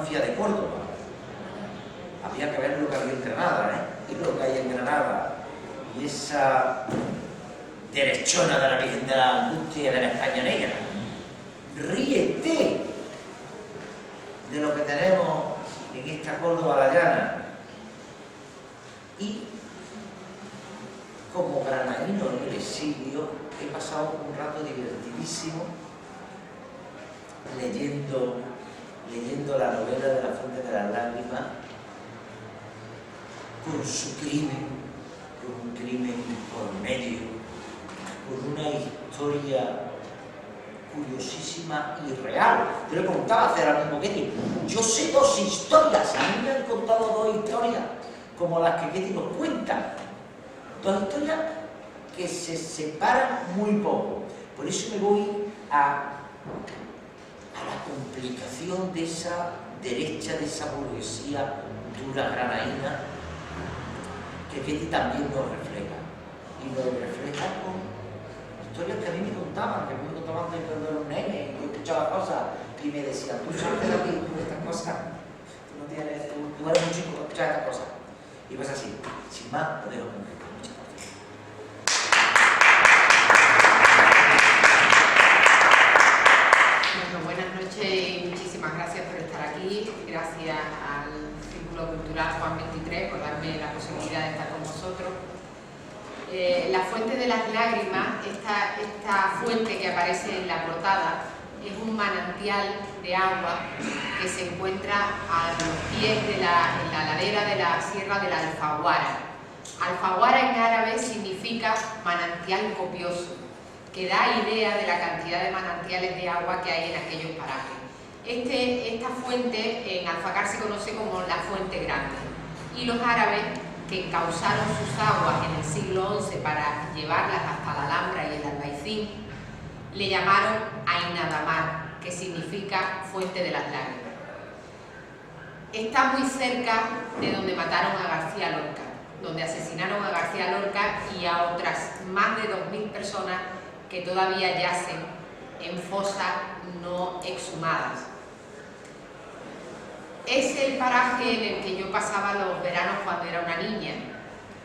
mafia de Córdoba. Había que ver lo que había en Granada, y lo que hay en Granada, y esa derechona de la Virgen de la Angustia de la España Negra. Ríete de lo que tenemos en esta Córdoba la llana. Y como granadino en el exilio he pasado un rato divertidísimo leyendo la novela de La Fuente de las Lágrimas, con su crimen, con un crimen por medio, con una historia curiosísima y real. Yo le contaba hace ahora mismo Ketty, yo sé dos historias, a mí me han contado dos historias como las que Ketty nos cuenta, dos historias que se separan muy poco. Por eso me voy a la complicación de esa derecha, de esa burguesía dura granadina, que Ketty también nos refleja. Y nos refleja con historias que a mí me contaban, de cuando era un nene, y yo escuchaba cosas y me decían, tú sabes de aquí, tú estas cosas, tú eres un chico que escuchas estas cosas. Y pues así, sin más, lo dejo con Ketty. Muchas gracias. Bueno, buenas noches y muchísimas gracias por estar aquí. Gracias al Círculo Cultural Juan 23 por darme la posibilidad de estar con vosotros. La Fuente de las Lágrimas, esta fuente que aparece en la portada, es un manantial de agua que se encuentra a los pies en la ladera de la Sierra de la Alfaguara. Alfaguara en árabe significa manantial copioso, que da idea de la cantidad de manantiales de agua que hay en aquellos parajes. Esta fuente en Alfacar se conoce como la Fuente Grande, y los árabes que encauzaron sus aguas en el siglo XI para llevarlas hasta la Alhambra y el Albaicín, le llamaron Ainadamar, que significa Fuente de las Lágrimas. Está muy cerca de donde mataron a García Lorca, donde asesinaron a García Lorca y a otras más de 2000 personas que todavía yacen en fosas no exhumadas. Es el paraje en el que yo pasaba los veranos cuando era una niña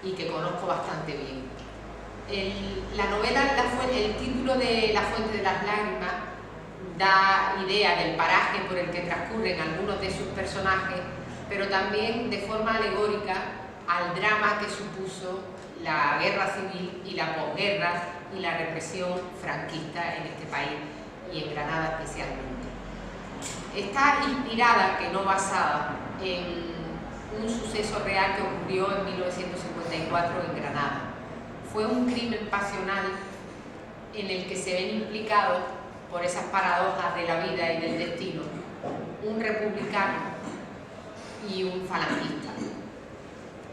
y que conozco bastante bien. La novela, el título de La Fuente de las Lágrimas da idea del paraje por el que transcurren algunos de sus personajes, pero también de forma alegórica al drama que supuso la guerra civil y la posguerra y la represión franquista en este país y en Granada especialmente. Está inspirada, que no basada, en un suceso real que ocurrió en 1954 en Granada. Fue un crimen pasional en el que se ven implicados, por esas paradojas de la vida y del destino, un republicano y un falangista.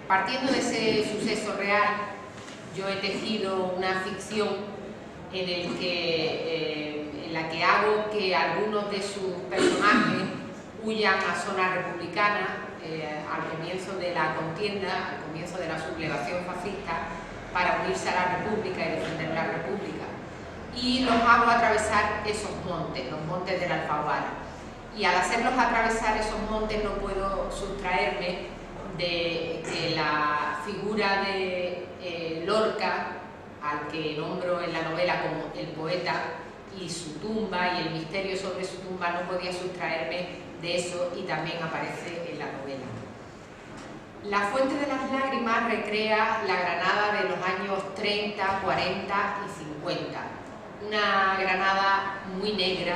Partiendo de ese suceso real, yo he tejido una ficción en la que hago que algunos de sus personajes huyan a zona republicana al comienzo de la contienda, al comienzo de la sublevación fascista, para unirse a la República y defender la República. Y los hago atravesar esos montes, los montes de la Alfaguara. Y al hacerlos atravesar esos montes no puedo sustraerme de la figura de Lorca, al que nombro en la novela como el poeta, y su tumba y el misterio sobre su tumba, no podía sustraerme de eso, y también aparece en la novela. La Fuente de las Lágrimas recrea la Granada de los años 30, 40 y 50. Una Granada muy negra,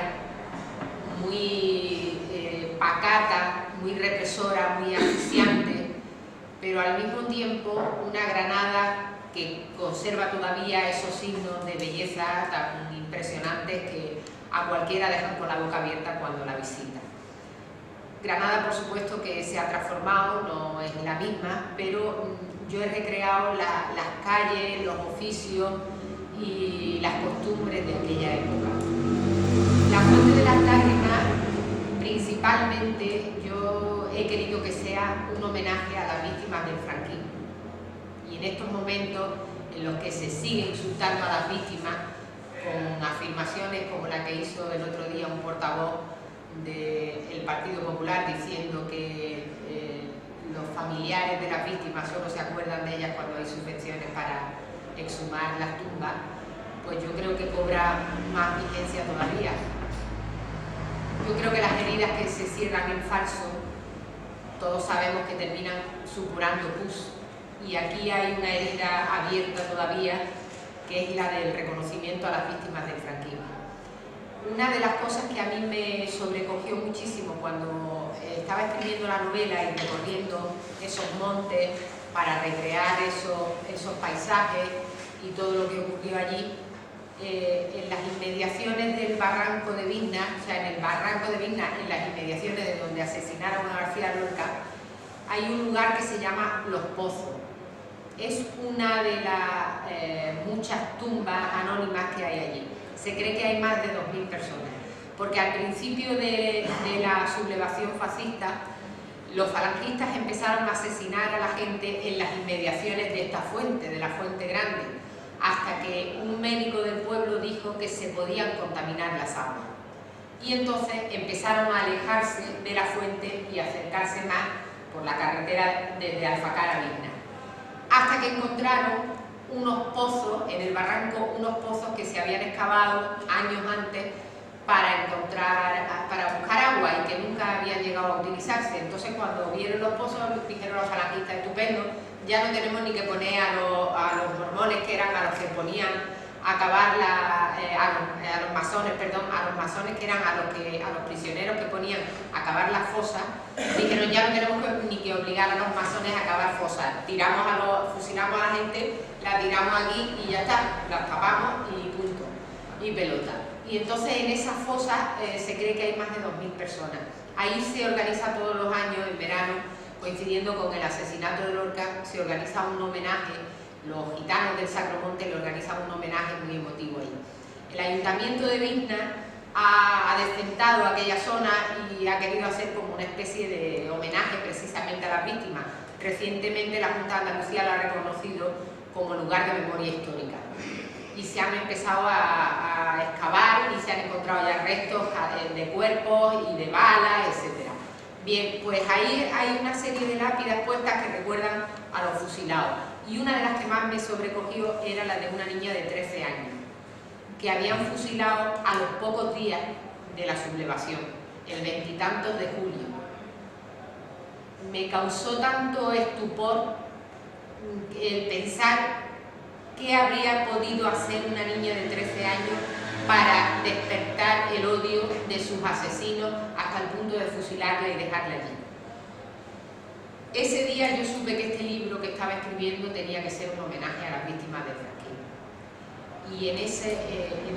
muy pacata, muy represora, muy asfixiante, pero al mismo tiempo una Granada que conserva todavía esos signos de belleza tan impresionantes que a cualquiera dejan con la boca abierta cuando la visita. Granada, por supuesto, que se ha transformado, no es la misma, pero yo he recreado las calles, los oficios y las costumbres de aquella época. La Fuente de las Lágrimas, principalmente, yo he querido que sea un homenaje a las víctimas del franquismo. Y en estos momentos en los que se sigue insultando a las víctimas con afirmaciones como la que hizo el otro día un portavoz del Partido Popular diciendo que los familiares de las víctimas solo se acuerdan de ellas cuando hay subvenciones para exhumar las tumbas, pues yo creo que cobra más vigencia todavía. Yo creo que las heridas que se cierran en falso, todos sabemos que terminan supurando pus, y aquí hay una herida abierta todavía, que es la del reconocimiento a las víctimas del franquismo. Una de las cosas que a mí me sobrecogió muchísimo cuando estaba escribiendo la novela y recorriendo esos montes para recrear esos paisajes y todo lo que ocurrió allí, en las inmediaciones del barranco de Vizna, o sea, en el barranco de Vizna, en las inmediaciones de donde asesinaron a García Lorca, hay un lugar que se llama Los Pozos. Es una de las muchas tumbas anónimas que hay allí. Se cree que hay más de 2.000 personas, porque al principio de la sublevación fascista, los falangistas empezaron a asesinar a la gente en las inmediaciones de esta fuente, de la Fuente Grande, hasta que un médico del pueblo dijo que se podían contaminar las aguas. Y entonces empezaron a alejarse de la fuente y acercarse más por la carretera desde Alfacar a Vizna, hasta que encontraron unos pozos en el barranco, unos pozos que se habían excavado años antes para buscar agua y que nunca habían llegado a utilizarse. Entonces, cuando vieron los pozos, dijeron los falangistas: estupendo, ya no tenemos ni que poner a los mormones, que eran a los que ponían a cavar a los masones que eran a los prisioneros que ponían a cavar las fosas. Dijeron: ya no tenemos ni que obligar a los masones a cavar fosas, fusilamos a la gente, la tiramos aquí y ya está, las tapamos y punto, y pelota. Y entonces en esas fosas se cree que hay más de 2.000 personas. Ahí se organiza todos los años, en verano, coincidiendo con el asesinato de Lorca, se organiza un homenaje. Los gitanos del Sacromonte le organizan un homenaje muy emotivo ahí. El Ayuntamiento de Vizna ha descentado aquella zona y ha querido hacer como una especie de homenaje precisamente a las víctimas. Recientemente la Junta de Andalucía lo ha reconocido como lugar de memoria histórica. Y se han empezado a excavar y se han encontrado ya restos de cuerpos y de balas, etc. Bien, pues ahí hay una serie de lápidas puestas que recuerdan a los fusilados. Y una de las que más me sobrecogió era la de una niña de 13 años, que habían fusilado a los pocos días de la sublevación, el 20 y tantos de julio. Me causó tanto estupor el pensar qué habría podido hacer una niña de 13 años para despertar el odio de sus asesinos hasta el punto de fusilarla y dejarla allí. Ese día yo supe que este libro que estaba escribiendo tenía que ser un homenaje a las víctimas del franquismo. Y en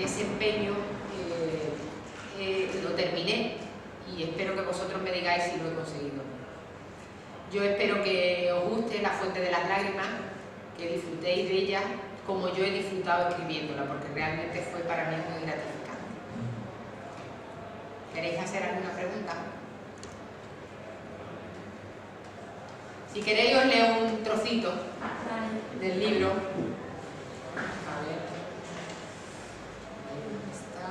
ese empeño lo terminé, y espero que vosotros me digáis si lo he conseguido. Yo espero que os guste La Fuente de las Lágrimas, que disfrutéis de ella como yo he disfrutado escribiéndola, porque realmente fue para mí muy gratificante. ¿Queréis hacer alguna pregunta? Si queréis os leo un trocito del libro. A ver. ¿Dónde está?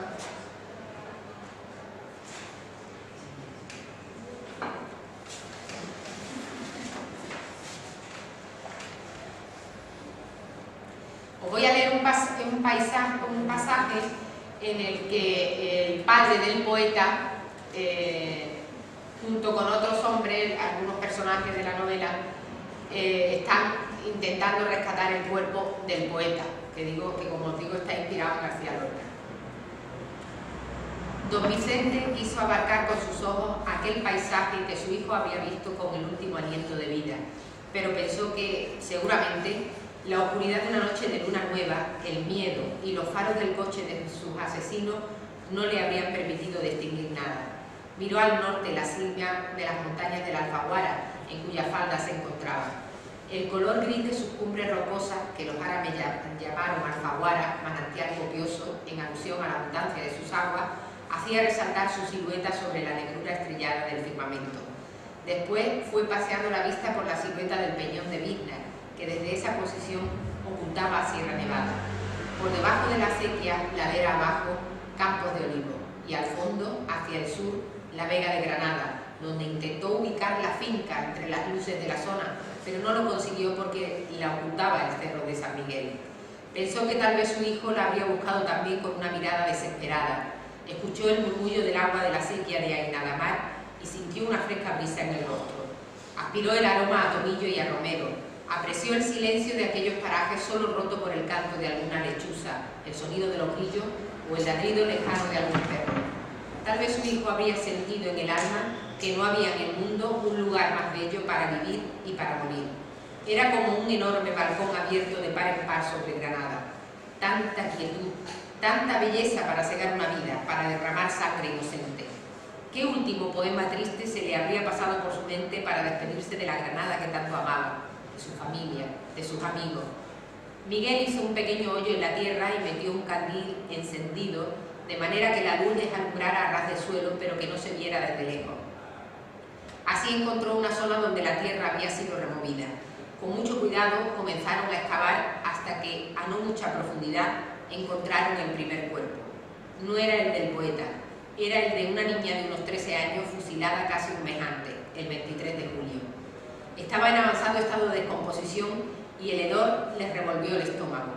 Os voy a leer un pasaje en el que el padre del poeta, junto con otros hombres, algunos personajes de la novela, están intentando rescatar el cuerpo del poeta, que como os digo está inspirado en García Lorca. Don Vicente quiso abarcar con sus ojos aquel paisaje que su hijo había visto con el último aliento de vida, pero pensó que seguramente la oscuridad de una noche de luna nueva, el miedo y los faros del coche de sus asesinos no le habrían permitido distinguir nada. Miró al norte la cima de las montañas de la Alfaguara, en cuya falda se encontraba. El color gris de sus cumbres rocosas, que los árabes llamaron Alfaguara, manantial copioso, en alusión a la abundancia de sus aguas, hacía resaltar su silueta sobre la negrura estrellada del firmamento. Después fue paseando la vista por la silueta del peñón de Vizna, que desde esa posición ocultaba a Sierra Nevada. Por debajo de la acequia, ladera abajo, campos de olivo, y al fondo, hacia el sur, La Vega de Granada, donde intentó ubicar la finca entre las luces de la zona, pero no lo consiguió porque la ocultaba el cerro de San Miguel. Pensó que tal vez su hijo la habría buscado también con una mirada desesperada. Escuchó el murmullo del agua de la sequía de Ainadamar y sintió una fresca brisa en el rostro. Aspiró el aroma a tomillo y a romero. Apreció el silencio de aquellos parajes solo roto por el canto de alguna lechuza, el sonido de los grillos o el ladrido lejano de algún perro. Tal vez su hijo habría sentido en el alma que no había en el mundo un lugar más bello para vivir y para morir. Era como un enorme balcón abierto de par en par sobre Granada. Tanta quietud, tanta belleza para cegar una vida, para derramar sangre inocente. ¿Qué último poema triste se le habría pasado por su mente para despedirse de la Granada que tanto amaba, de su familia, de sus amigos? Miguel hizo un pequeño hoyo en la tierra y metió un candil encendido, de manera que la luz les alumbrara a ras de suelo, pero que no se viera desde lejos. Así encontró una zona donde la tierra había sido removida. Con mucho cuidado comenzaron a excavar hasta que, a no mucha profundidad, encontraron el primer cuerpo. No era el del poeta, era el de una niña de unos 13 años fusilada casi un mes antes, el 23 de julio. Estaba en avanzado estado de descomposición y el hedor les revolvió el estómago.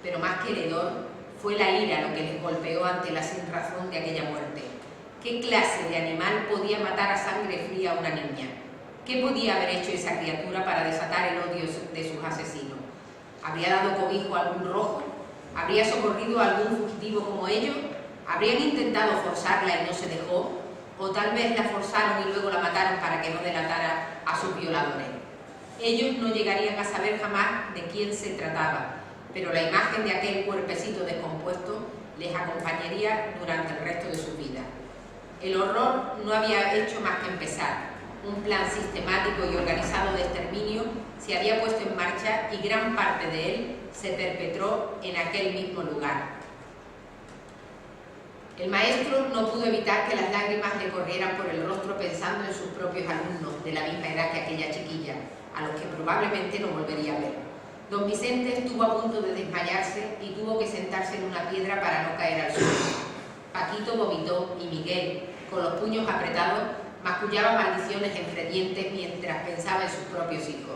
Pero más que el hedor, fue la ira lo que les golpeó ante la sinrazón de aquella muerte. ¿Qué clase de animal podía matar a sangre fría a una niña? ¿Qué podía haber hecho esa criatura para desatar el odio de sus asesinos? ¿Habría dado cobijo a algún rojo? ¿Habría socorrido a algún fugitivo como ellos? ¿Habrían intentado forzarla y no se dejó? ¿O tal vez la forzaron y luego la mataron para que no delatara a sus violadores? Ellos no llegarían a saber jamás de quién se trataba, pero la imagen de aquel cuerpecito descompuesto les acompañaría durante el resto de su vida. El horror no había hecho más que empezar. Un plan sistemático y organizado de exterminio se había puesto en marcha y gran parte de él se perpetró en aquel mismo lugar. El maestro no pudo evitar que las lágrimas le corrieran por el rostro pensando en sus propios alumnos de la misma edad que aquella chiquilla, a los que probablemente no volvería a ver. Don Vicente estuvo a punto de desmayarse y tuvo que sentarse en una piedra para no caer al suelo. Paquito vomitó y Miguel, con los puños apretados, mascullaba maldiciones entre dientes mientras pensaba en sus propios hijos.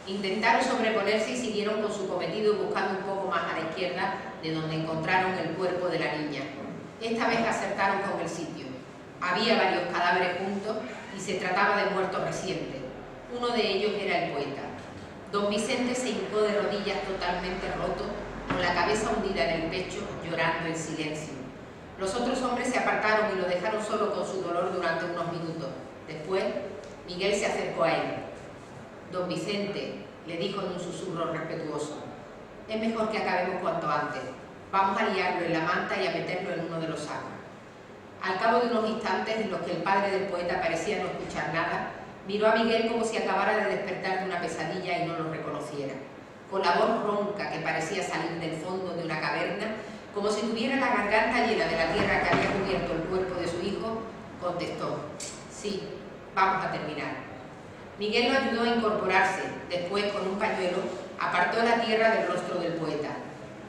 Intentaron sobreponerse y siguieron con su cometido buscando un poco más a la izquierda de donde encontraron el cuerpo de la niña. Esta vez acertaron con el sitio. Había varios cadáveres juntos y se trataba de muertos recientes. Uno de ellos era el poeta. Don Vicente se hincó de rodillas totalmente roto, con la cabeza hundida en el pecho, llorando en silencio. Los otros hombres se apartaron y lo dejaron solo con su dolor durante unos minutos. Después, Miguel se acercó a él. Don Vicente, le dijo en un susurro respetuoso, es mejor que acabemos cuanto antes. Vamos a liarlo en la manta y a meterlo en uno de los sacos. Al cabo de unos instantes en los que el padre del poeta parecía no escuchar nada, miró a Miguel como si acabara de despertar de una pesadilla y no lo reconociera. Con la voz ronca que parecía salir del fondo de una caverna, como si tuviera la garganta llena de la tierra que había cubierto el cuerpo de su hijo, contestó, sí, vamos a terminar. Miguel lo ayudó a incorporarse, después con un pañuelo apartó la tierra del rostro del poeta.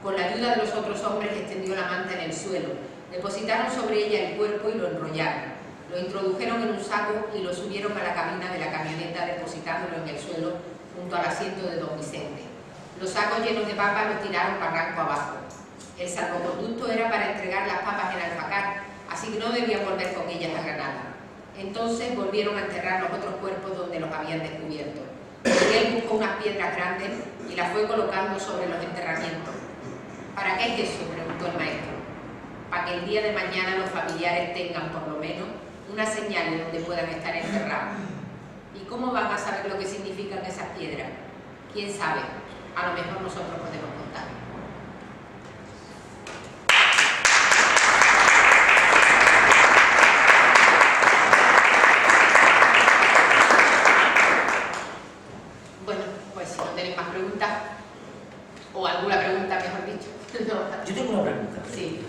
Con la ayuda de los otros hombres extendió la manta en el suelo, depositaron sobre ella el cuerpo y lo enrollaron. Lo introdujeron en un saco y lo subieron a la cabina de la camioneta depositándolo en el suelo junto al asiento de don Vicente. Los sacos llenos de papas los tiraron barranco abajo. El salvoconducto era para entregar las papas en Alfacar, así que no debían volver con ellas a Granada. Entonces volvieron a enterrar los otros cuerpos donde los habían descubierto. Miguel buscó unas piedras grandes y las fue colocando sobre los enterramientos. ¿Para qué es eso?, preguntó el maestro. Para que el día de mañana los familiares tengan, por lo menos, una señal de donde puedan estar enterrados. ¿Y cómo van a saber lo que significan esas piedras? ¿Quién sabe? A lo mejor nosotros podemos contar. Bueno, pues si no tenéis más preguntas, o alguna pregunta, mejor dicho. No. Yo tengo una pregunta. Sí.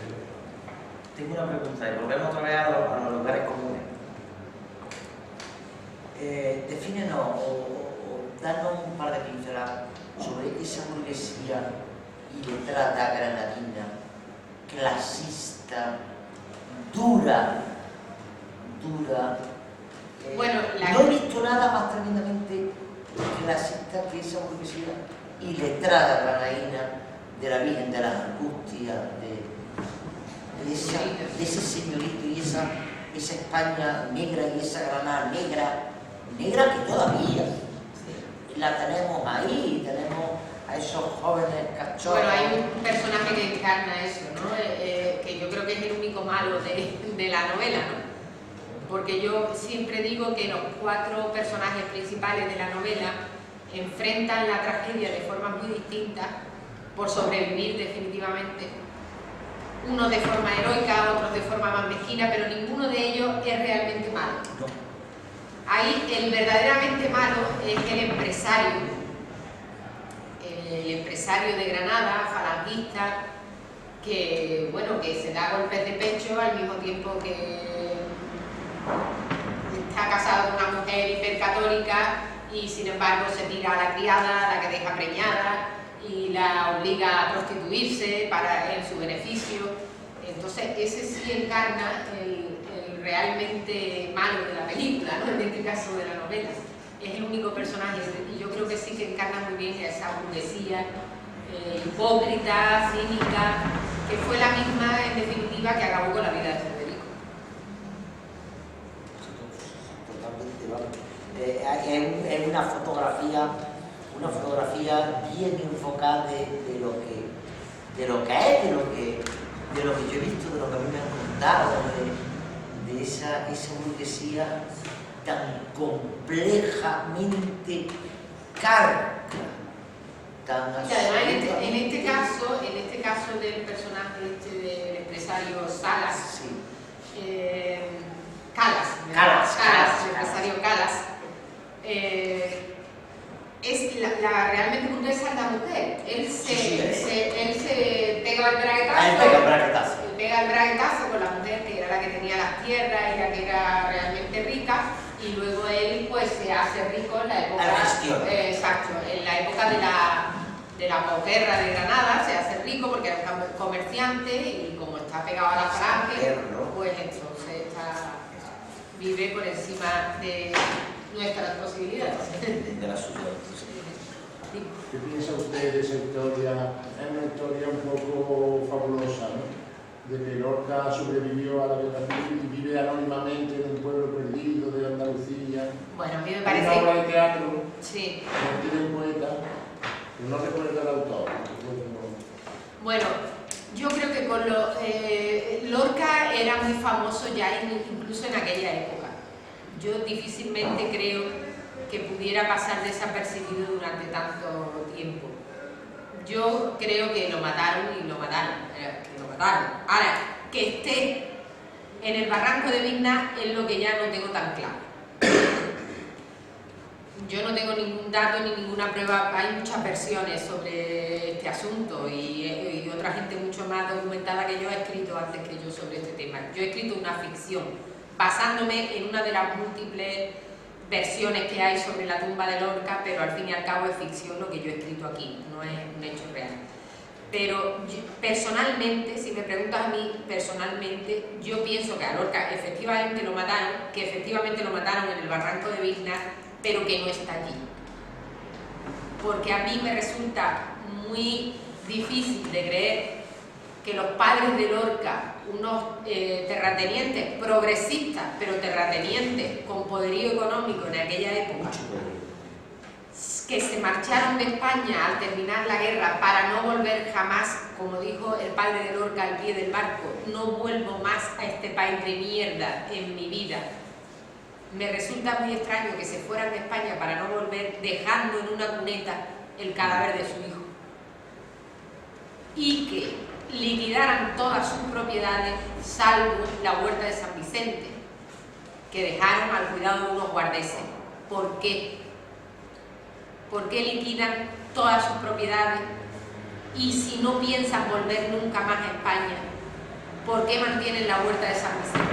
Tengo una pregunta y volvemos otra vez a los lugares comunes. Defínenos o danos un par de pinceladas sobre esa burguesía iletrada granadina, clasista, dura cultura. Bueno, no he visto nada más tremendamente clasista que esa burguesía iletrada granadina de la Virgen de las Angustias, de ese señorito y esa España negra y esa Granada negra que todavía la tenemos ahí, tenemos a esos jóvenes cachorros. Bueno, hay un personaje que encarna eso, ¿no? Que yo creo que es el único malo de la novela, ¿no? Porque yo siempre digo que los 4 personajes principales de la novela enfrentan la tragedia de formas muy distintas por sobrevivir definitivamente. Unos de forma heroica, otros de forma más mezquina, pero ninguno de ellos es realmente malo. No. Ahí el verdaderamente malo es el empresario de Granada, falangista, que, bueno, que se da golpes de pecho al mismo tiempo que está casado con una mujer hipercatólica y sin embargo se tira a la criada, la que deja preñada y la obliga a prostituirse en su beneficio. Entonces ese sí encarna el realmente malo de la película, ¿no? En este caso de la novela. Es el único personaje y yo creo que sí que encarna muy bien esa burguesía hipócrita, cínica, que fue la misma en definitiva que acabó con la vida de Federico. Totalmente, es una fotografía bien enfocada de lo que es, de lo que yo he visto, de lo que a mí me han contado, de esa burguesía tan complejamente carga, tan y además en este caso del personaje del empresario Salas, sí. Calas, el empresario Calas, es realmente burguesa es la mujer. Él se pega el braguetazo con la mujer que era la que tenía las tierras y la que era realmente rica, y luego él pues se hace rico en la época en la época de la posguerra de Granada. Se hace rico porque era un comerciante y como está pegado a la falange, pues entonces vive por encima de nuestras posibilidades. De la suya. ¿Qué piensa usted de esa historia? Es una historia un poco fabulosa, ¿no? De que Lorca sobrevivió a la guerra civil y vive anónimamente en un pueblo perdido de Andalucía. Bueno, a mí me Hay parece... una obra de teatro, sí. tiene un poeta, pero no recuerda el autor. Bueno, yo creo que con Lorca era muy famoso ya incluso en aquella época. Yo difícilmente creo que pudiera pasar desapercibido durante tanto tiempo. Yo creo que lo mataron. Ahora, que esté en el barranco de Vigna es lo que ya no tengo tan claro. Yo no tengo ningún dato ni ninguna prueba. Hay muchas versiones sobre este asunto y otra gente mucho más documentada que yo ha escrito antes que yo sobre este tema. Yo he escrito una ficción basándome en una de las múltiples versiones que hay sobre la tumba de Lorca, pero al fin y al cabo es ficción lo que yo he escrito aquí, no es un hecho real. Pero personalmente, si me preguntas a mí personalmente, yo pienso que a Lorca efectivamente lo mataron, en el barranco de Vigna, pero que no está allí. Porque a mí me resulta muy difícil de creer que los padres de Lorca, unos terratenientes progresistas, pero terratenientes con poderío económico en aquella época, que se marcharon de España al terminar la guerra para no volver jamás, como dijo el padre de Lorca al pie del barco, no vuelvo más a este país de mierda en mi vida. Me resulta muy extraño que se fueran de España para no volver, dejando en una cuneta el cadáver de su hijo. Y que liquidaran todas sus propiedades, salvo la huerta de San Vicente, que dejaron al cuidado de unos guardeses. ¿Por qué? ¿Por qué liquidan todas sus propiedades? Y si no piensan volver nunca más a España, ¿por qué mantienen la huerta de San Vicente?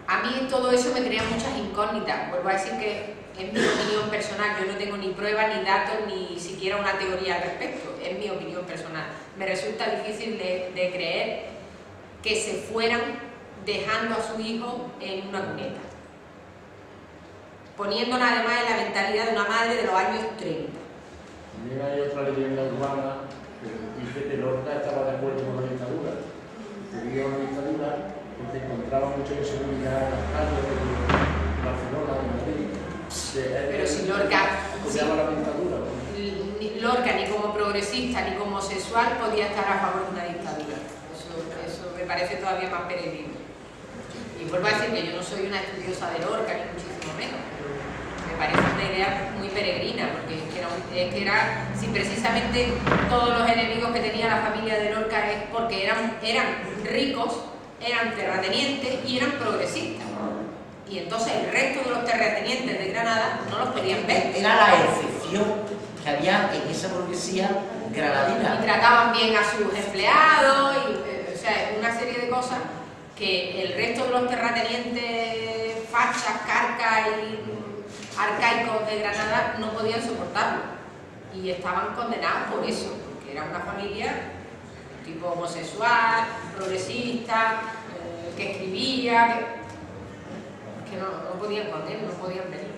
A mí todo eso me crea muchas incógnitas. Vuelvo a decir que es mi opinión personal, yo no tengo ni pruebas, ni datos, ni siquiera una teoría al respecto, es mi opinión personal. Me resulta difícil de creer que se fueran dejando a su hijo en una cuneta, poniéndola además en la mentalidad de una madre de los años 30. También hay otra leyenda urbana que dice que Lorca estaba de acuerdo con la dictadura. Quería una dictadura porque encontraba mucha inseguridad en las calles de Barcelona, de Madrid. Pero si Lorca, apoyaba la dictadura, ¿no? Lorca ni como progresista ni como homosexual podía estar a favor de una dictadura. Eso me parece todavía más peregrino. Y vuelvo a decir que yo no soy una estudiosa de Lorca, ni muchísimo menos. Me parece una idea muy peregrina, porque es que era si precisamente todos los enemigos que tenía la familia de Lorca es porque eran ricos, eran terratenientes y eran progresistas. Y entonces el resto de los terratenientes de Granada no los podían ver. Era la excepción que había en esa burguesía granadina. Y trataban bien a sus empleados, o sea, una serie de cosas que el resto de los terratenientes fachas, carcas y arcaicos de Granada no podían soportarlo. Y estaban condenados por eso, porque era una familia tipo homosexual, progresista, que escribía, que no podían con él, no podían verlo.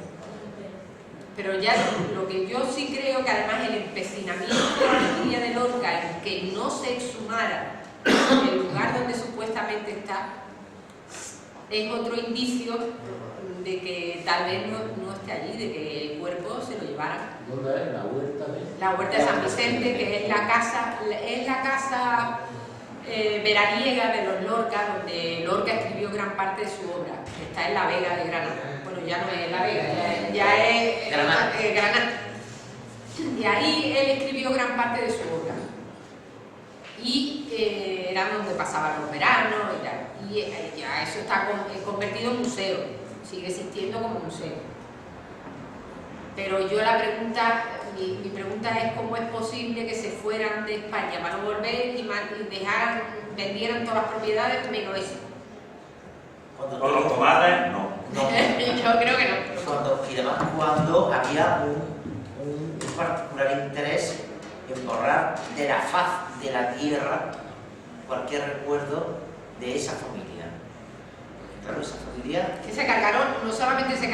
Pero ya lo que yo sí creo que además el empecinamiento de la familia de Lorca en que no se exhumara el lugar donde supuestamente está es otro indicio de que tal vez no esté allí, de que el cuerpo se lo llevaran. ¿Dónde es? La huerta La huerta de San Vicente, que es la casa veraniega de los Lorca, donde Lorca escribió gran parte de su obra. Está en la Vega de Granada. Bueno, ya no es la Vega, ya es Granada. Y ahí él escribió gran parte de su obra. Y era donde pasaban los veranos y tal. Y ya eso está convertido en museo, sigue existiendo como museo. Pero yo la pregunta, mi pregunta es cómo es posible que se fueran de España para no volver y vendieran todas las propiedades menos eso. Con los tomates, no. Yo creo que no. Y además cuando había un particular interés en borrar de la faz de la tierra cualquier recuerdo de esa familia. Claro, esa familia... Que se cargaron, no solamente se lo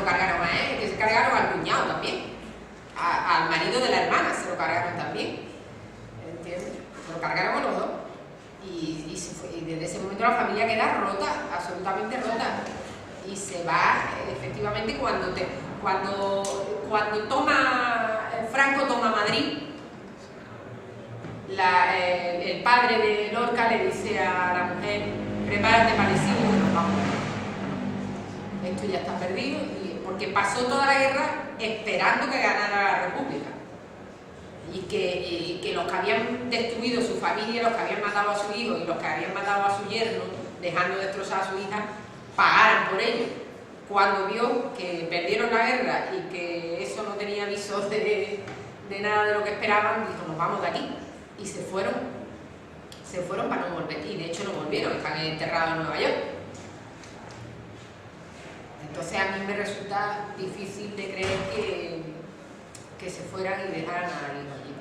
cargaron a él, que se cargaron al cuñado también. Al marido de la hermana se lo cargaron también. ¿Entiendes? Se lo cargaron a los dos. Y desde ese momento la familia queda rota, absolutamente rota. Y se va, efectivamente, cuando Franco toma Madrid, el padre de Lorca le dice a la mujer: prepárate para el siglo que nos vamos. Esto ya está perdido, porque pasó toda la guerra esperando que ganara la República. Y que los que habían destruido su familia, los que habían matado a su hijo y los que habían matado a su yerno, dejando destrozada a su hija, pagaran por ello. Cuando vio que perdieron la guerra y que eso no tenía avisos de nada de lo que esperaban, dijo: nos vamos de aquí. Y se fueron para no volver. Y de hecho no volvieron, están enterrados en Nueva York. Entonces a mí me resulta difícil de creer que se fueran y dejaran a alguien allí.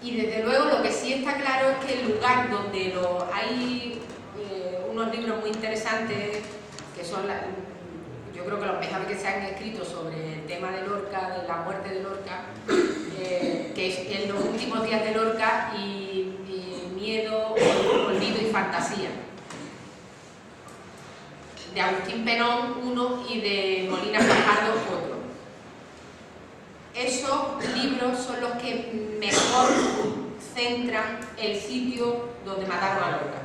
Y desde luego lo que sí está claro es que el lugar donde hay unos libros muy interesantes, que son yo creo que los mejores que se han escrito sobre el tema de Lorca, de la muerte de Lorca, que es En los últimos días de Lorca y Miedo, olvido y fantasía, de Agustín Penón uno y de Molina Fajardo otro. Esos libros son los que mejor centran el sitio donde mataron a Lorca,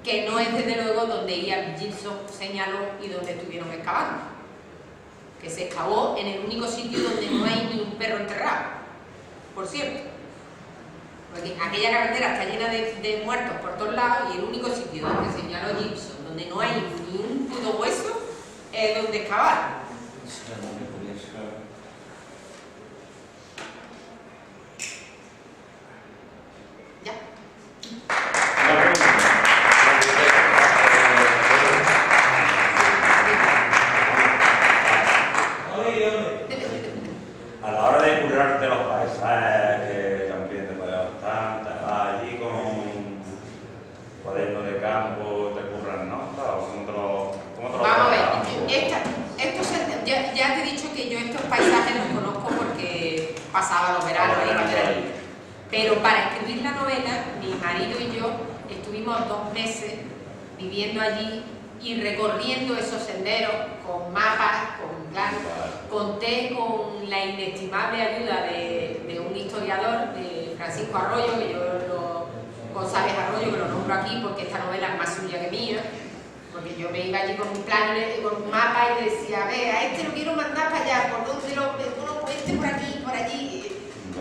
que no es desde luego donde Ian Gibson señaló y donde estuvieron excavando, que se excavó en el único sitio donde no hay ni un perro enterrado, por cierto, porque aquella carretera está llena de muertos por todos lados y el único sitio donde señaló Gibson donde no hay ni un puto hueso es donde excavar. Ya. A la hora de curarte los paisajes, que también te podía bastante, allí Pero para escribir la novela, mi marido y yo estuvimos 2 meses viviendo allí y recorriendo esos senderos con mapas, conté con la inestimable ayuda de un historiador, de Francisco Arroyo, González Arroyo, que lo nombro aquí porque esta novela es más suya que mía, porque yo me iba allí con un plan, con un mapa y decía, a ver, a este lo quiero mandar para allá, por dónde este por aquí, por allí,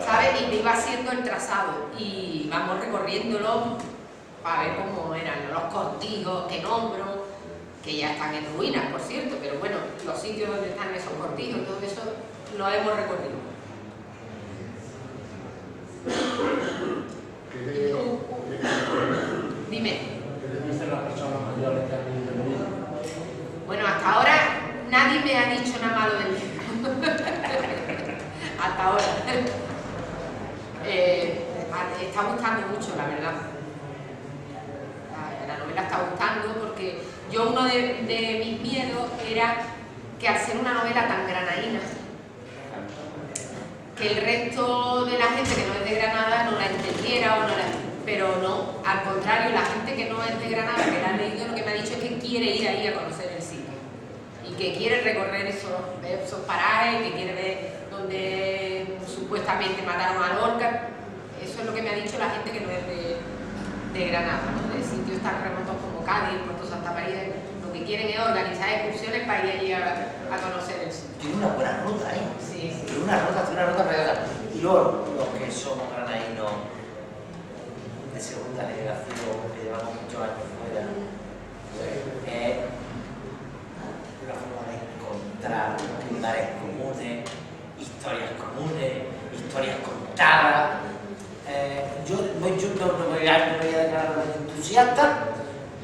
¿sabes? Y me iba haciendo el trazado y vamos recorriéndolo para ver cómo eran los cortijos que nombro, que ya están en ruinas, por cierto, pero bueno, los sitios donde están esos cortijos, todo eso lo hemos recorrido. Dime. ¿Qué le dicen las personas mayores que han intervenido? Bueno, hasta ahora nadie me ha dicho nada malo del libro. Hasta ahora. Está gustando mucho, la verdad. La novela está gustando porque yo uno de mis miedos era que al ser una novela tan granadina, que el resto de la gente que no es de Granada no la entendiera o no la... Pero no, al contrario, la gente que no es de Granada, que la ha leído, lo que me ha dicho es que quiere ir ahí a conocer el sitio y que quiere recorrer esos parajes, que quiere ver donde supuestamente mataron a Lorca. Eso es lo que me ha dicho la gente que no es de Granada, ¿no? De sitios tan remotos como Cádiz, Puerto Santa María. Lo que quieren es organizar excursiones para ir allí a conocer el sitio. Tiene una buena ruta, ¿eh? Sí, sí. Tiene una ruta pegada. Y luego, los que somos granadinos de segunda generación, que llevamos muchos años fuera, es una forma de encontrar lugares comunes, historias contadas. Yo no me voy a declarar entusiasta,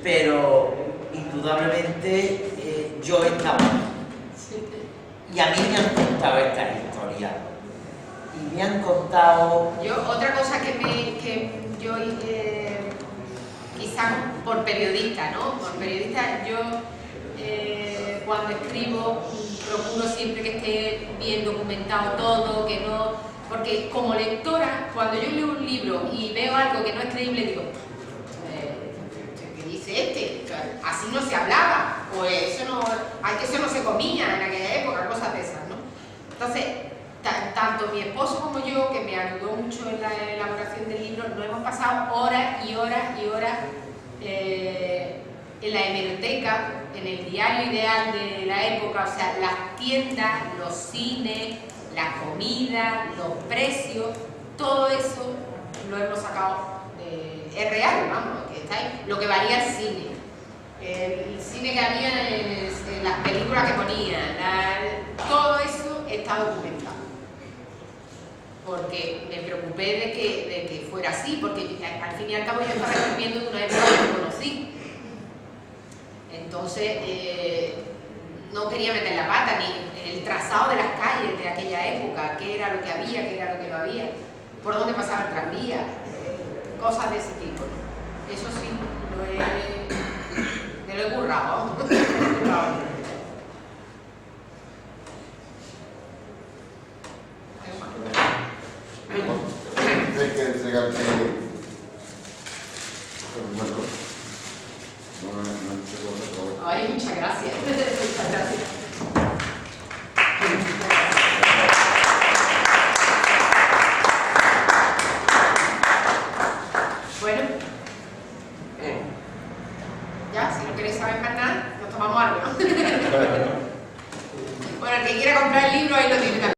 pero indudablemente yo he estado y a mí me han contado estas historias y me han contado... Otra cosa que yo quizás por periodista, ¿no? Por periodista yo cuando escribo procuro siempre que esté bien documentado todo, que no... Porque como lectora, cuando yo leo un libro y veo algo que no es creíble, digo, ¿qué dice este? Así no se hablaba, o eso no se comía en aquella época, cosas de esas, ¿no? Entonces, tanto mi esposo como yo, que me ayudó mucho en la elaboración del libro, nos hemos pasado horas y horas y horas en la hemeroteca, en el diario ideal de la época, o sea, las tiendas, los cines, la comida, los precios, todo eso lo hemos sacado, es real, vamos, que está ahí, lo que valía el cine que había en las películas que ponían, todo eso está documentado. Porque me preocupé de que fuera así, porque al fin y al cabo yo estaba escribiendo de una época que conocí. Entonces, no quería meter la pata, ni el trazado de las calles de aquella época, qué era lo que había, qué era lo que no había, por dónde pasaba el tranvía, cosas de ese tipo. Eso sí, me lo he currado. Hay que entregarte... Ay, muchas gracias. Muchas gracias. Bueno, ya, si no queréis saber más nada, nos tomamos algo, ¿no? Bueno, el que quiera comprar el libro, ahí lo tiene también.